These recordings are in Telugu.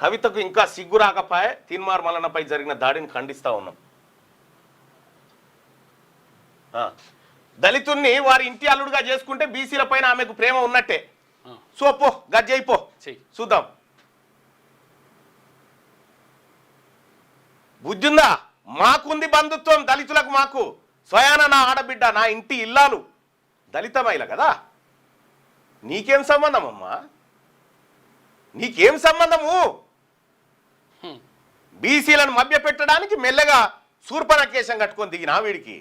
కవితకు ఇంకా సిగ్గు రాకపోయే తీన్మార్ మల్లన్నపై జరిగిన దాడిని ఖండిస్తా ఉన్నాం. దళితుల్ని వారి ఇంటి అల్లుడుగా చేసుకుంటే బీసీల పైన ఆమెకు ప్రేమ ఉన్నట్టే. సో పో గజ్జయిపో చూద్దాం. బుద్ధిందా? మాకుంది బంధుత్వం దళితులకు. మాకు స్వయాన నా ఆడబిడ్డ, నా ఇంటి ఇల్లాలు దళిత మహిళ కదా. నీకేం సంబంధం అమ్మా? నీకేం సంబంధము? బీసీలను మభ్య పెట్టడానికి మెల్లగా శూర్పణకేశం కట్టుకొని దిగిన వీడికి.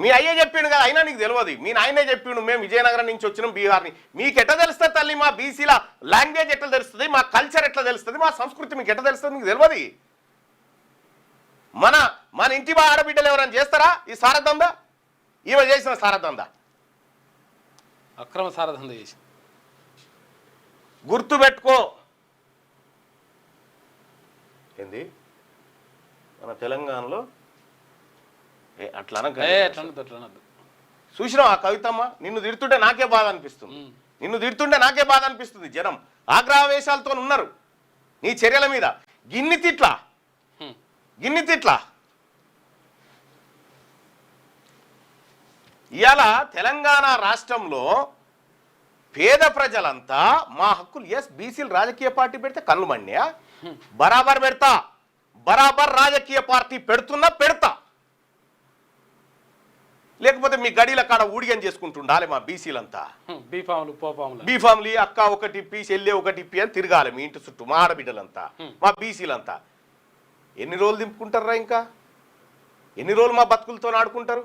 మీ అయ్యే చెప్పిండు కదా, అయినా నీకు తెలియదు. మీ నాయనే చెప్పిండు మేము విజయనగరం నుంచి వచ్చినాం బీహార్ని. మీకు ఎట్లా తెలుస్తుంది తల్లి? మా బీసీల లాంగ్వేజ్ ఎట్లా తెలుస్తుంది? మా కల్చర్ ఎట్లా తెలుస్తుంది? మా సంస్కృతి మీకు ఎట్లా తెలుస్తుంది? మీకు తెలియదు. మన ఇంటి మా ఆడబిడ్డలు ఎవరైనా చేస్తారా ఈ సారదందా? ఈమె చేసిన సారదందా, అక్రమ సారదంద చేసి గుర్తుపెట్టుకో. ఏంది మన తెలంగాణలో అట్లా చూసినావు ఆ కవితమ్మ? నిన్ను తిడుతుంటే నాకే బాధ అనిపిస్తుంది. జనం ఆగ్రహవేశాలతో ఉన్నారు నీ చర్యల మీద. గిన్ని తిట్లా ఇవాళ తెలంగాణ రాష్ట్రంలో పేద ప్రజలంతా మా హక్కులు, ఎస్ బీసీలు రాజకీయ పార్టీ పెడితే కళ్ళు మండ్యా? బరాబర్ పెడతా. బరాబర్ రాజకీయ పార్టీ పెడతా. లేకపోతే మీ గడిల కాడ ఊడిగం చేసుకుంటుండాలి మా బీసీలంతా. బీఫామ్లీ అక్క ఒకటి ఇప్పి, చెల్లె ఒకటి ఇప్పి అని తిరగాలి మీ ఇంటి చుట్టూ మా ఆడబిడ్డలంతా, మా బీసీలంతా. ఎన్ని రోజులు దింపుకుంటారా? ఇంకా ఎన్ని రోజులు మా బతుకులతో ఆడుకుంటారు?